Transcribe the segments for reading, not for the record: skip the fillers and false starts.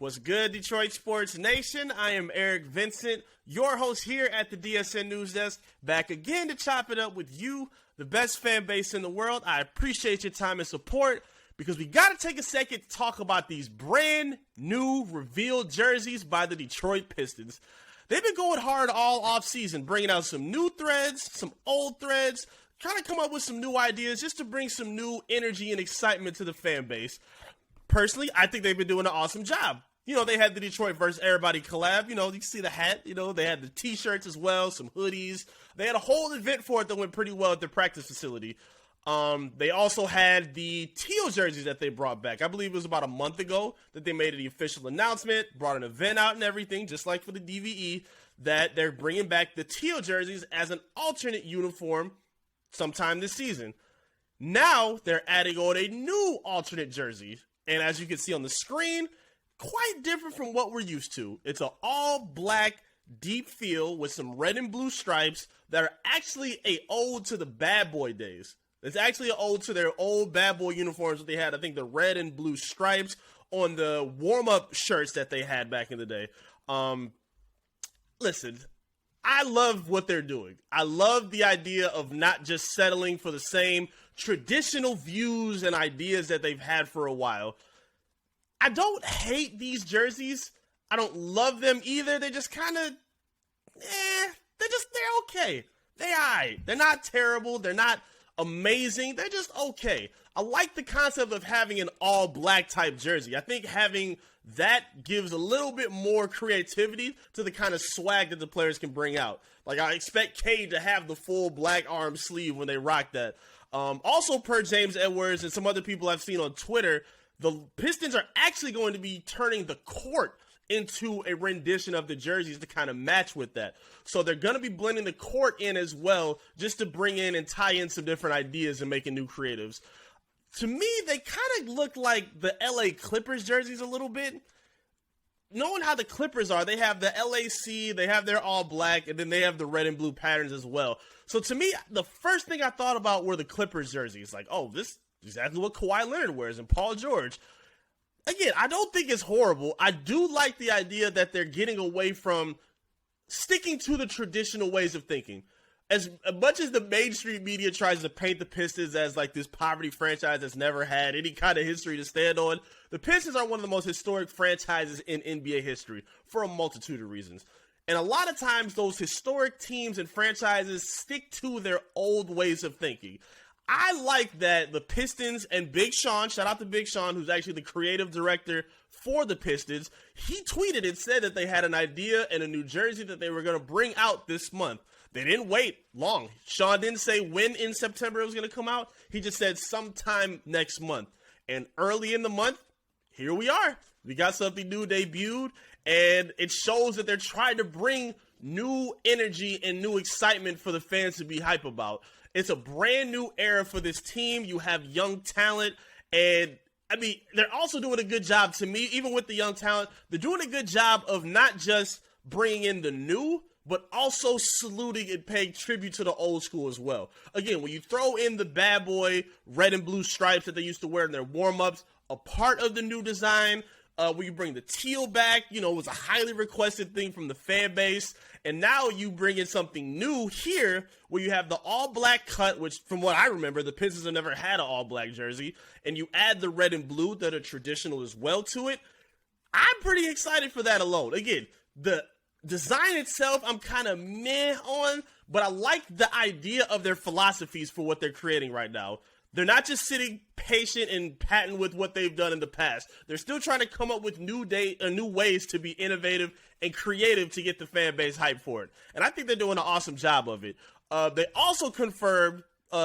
What's good, Detroit Sports Nation? I am Eric Vincent, your host here at the DSN News Desk, back again to chop it up with you, the best fan base in the world. I appreciate your time and support because we got to take a second to talk about these brand new revealed jerseys by the Detroit Pistons. They've been going hard all offseason, bringing out some new threads, some old threads, trying to come up with some new ideas just to bring some new energy and excitement to the fan base. Personally, I think they've been doing an awesome job. You know, they had the Detroit versus Everybody collab. You know, you can see the hat. You know, they had the T-shirts as well, some hoodies. They had a whole event for it that went pretty well at their practice facility. They also had the teal jerseys that they brought back. I believe it was about a month ago that they made the official announcement, brought an event out and everything, just like for the DVE, that they're bringing back the teal jerseys as an alternate uniform sometime this season. Now they're adding on a new alternate jersey. And as you can see on the screen, quite different from what we're used to. It's an all-black, deep feel with some red and blue stripes that are actually an ode to the bad boy days. It's actually an ode to their old bad boy uniforms that they had. I think the red and blue stripes on the warm-up shirts that they had back in the day. Listen, I love what they're doing. I love the idea of not just settling for the same traditional views and ideas that they've had for a while. I don't hate these jerseys. I don't love them either. They're just kind of, they're okay. They're all right. They're not terrible. They're not amazing. They're just okay. I like the concept of having an all black type jersey. I think having that gives a little bit more creativity to the kind of swag that the players can bring out. Like, I expect Cade to have the full black arm sleeve when they rock that. Also, per James Edwards and some other people I've seen on Twitter, the Pistons are actually going to be turning the court into a rendition of the jerseys to kind of match with that. So they're going to be blending the court in as well, just to bring in and tie in some different ideas and making new creatives. To me, they kind of look like the LA Clippers jerseys a little bit. Knowing how the Clippers are, they have the LAC, they have their all black, and then they have the red and blue patterns as well. So to me, the first thing I thought about were the Clippers jerseys. Like, oh, this is exactly what Kawhi Leonard wears and Paul George. Again, I don't think it's horrible. I do like the idea that they're getting away from sticking to the traditional ways of thinking. As much as the mainstream media tries to paint the Pistons as like this poverty franchise that's never had any kind of history to stand on, the Pistons are one of the most historic franchises in NBA history for a multitude of reasons. And a lot of times those historic teams and franchises stick to their old ways of thinking. I like that the Pistons and Big Sean, shout out to Big Sean, who's actually the creative director for the Pistons, he tweeted and said that they had an idea and a new jersey that they were going to bring out this month. They didn't wait long. Sean didn't say when in September it was going to come out. He just said sometime next month. And early in the month, here we are. We got something new debuted, and it shows that they're trying to bring new energy and new excitement for the fans to be hype about. It's a brand new era for this team. You have young talent, and I mean, they're also doing a good job to me, even with the young talent. They're doing a good job of not just bringing in the new, but also saluting and paying tribute to the old school as well. Again, when you throw in the bad boy red and blue stripes that they used to wear in their warm-ups, a part of the new design, when you bring the teal back, you know, it was a highly requested thing from the fan base. And now you bring in something new here where you have the all-black cut, which from what I remember, the Pistons have never had an all-black jersey. And you add the red and blue that are traditional as well to it. I'm pretty excited for that alone. Again, the design itself, I'm kind of meh on, but I like the idea of their philosophies for what they're creating right now. They're not just sitting patient and patient with what they've done in the past. They're still trying to come up with new ways to be innovative and creative to get the fan base hyped for it. And I think they're doing an awesome job of it. They also confirmed,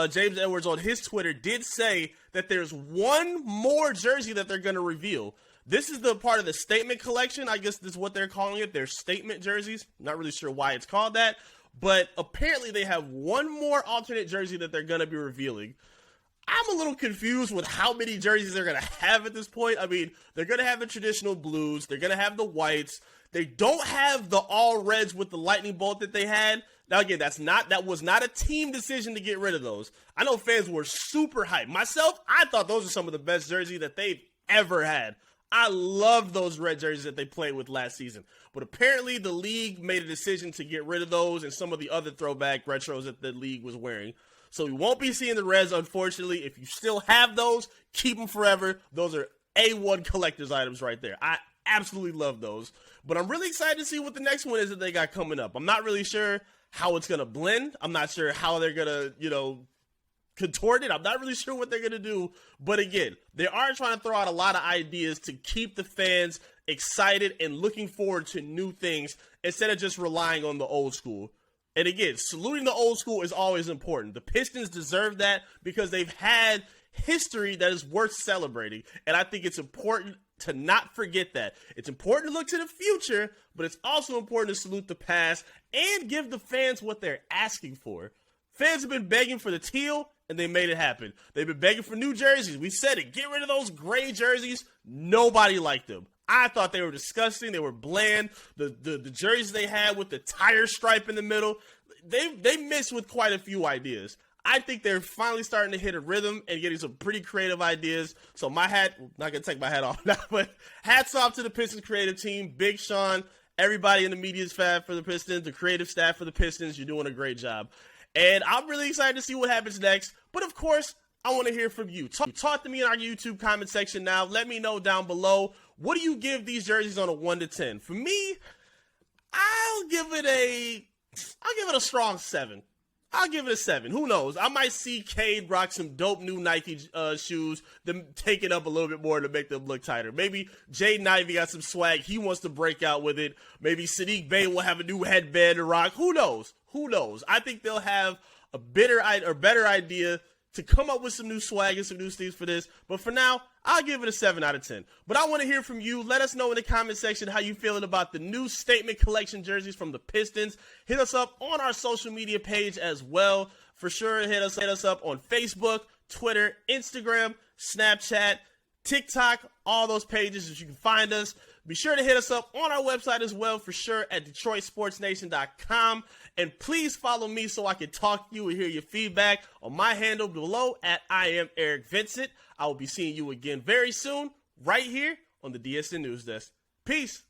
James Edwards on his Twitter did say that there's one more jersey that they're going to reveal. This is the part of the statement collection. I guess this is what they're calling it. They're statement jerseys. Not really sure why it's called that. But apparently they have one more alternate jersey that they're going to be revealing. I'm a little confused with how many jerseys they're going to have at this point. I mean, they're going to have the traditional blues. They're going to have the whites. They don't have the all reds with the lightning bolt that they had. Now, again, that was not a team decision to get rid of those. I know fans were super hyped. Myself, I thought those are some of the best jerseys that they've ever had. I love those red jerseys that they played with last season. But apparently the league made a decision to get rid of those and some of the other throwback retros that the league was wearing. So we won't be seeing the Reds, unfortunately. If you still have those, keep them forever. Those are A1 collector's items right there. I absolutely love those. But I'm really excited to see what the next one is that they got coming up. I'm not really sure how it's going to blend. I'm not sure how they're going to, contort it. I'm not really sure what they're going to do. But again, they are trying to throw out a lot of ideas to keep the fans excited and looking forward to new things instead of just relying on the old school. And again, saluting the old school is always important. The Pistons deserve that because they've had history that is worth celebrating. And I think it's important to not forget that. It's important to look to the future, but it's also important to salute the past and give the fans what they're asking for. Fans have been begging for the teal, and they made it happen. They've been begging for new jerseys. We said it. Get rid of those gray jerseys. Nobody liked them. I thought they were disgusting. They were bland. The jerseys they had with the tire stripe in the middle, they missed with quite a few ideas. I think they're finally starting to hit a rhythm and getting some pretty creative ideas. So not going to take my hat off now, but hats off to the Pistons creative team. Big Sean, everybody in the media staff for the Pistons, the creative staff for the Pistons. You're doing a great job. And I'm really excited to see what happens next. But of course, I want to hear from you. Talk to me in our YouTube comment section now. Let me know down below. What do you give these jerseys on a 1 to 10? For me, I'll give it a strong 7. I'll give it a 7. Who knows? I might see Cade rock some dope new Nike shoes, them take it up a little bit more to make them look tighter. Maybe Jaden Ivey got some swag. He wants to break out with it. Maybe Sadiq Bey will have a new headband to rock. Who knows? Who knows? I think they'll have a better idea to come up with some new swag and some new sleeves for this. But for now, I'll give it a 7 out of 10. But I want to hear from you. Let us know in the comment section how you feeling about the new Statement Collection jerseys from the Pistons. Hit us up on our social media page as well. For sure, hit us up on Facebook, Twitter, Instagram, Snapchat, TikTok, all those pages that you can find us. Be sure to hit us up on our website as well, for sure, at DetroitSportsNation.com. And please follow me so I can talk to you and hear your feedback on my handle below at I am Eric Vincent. I will be seeing you again very soon, right here on the DSN News Desk. Peace.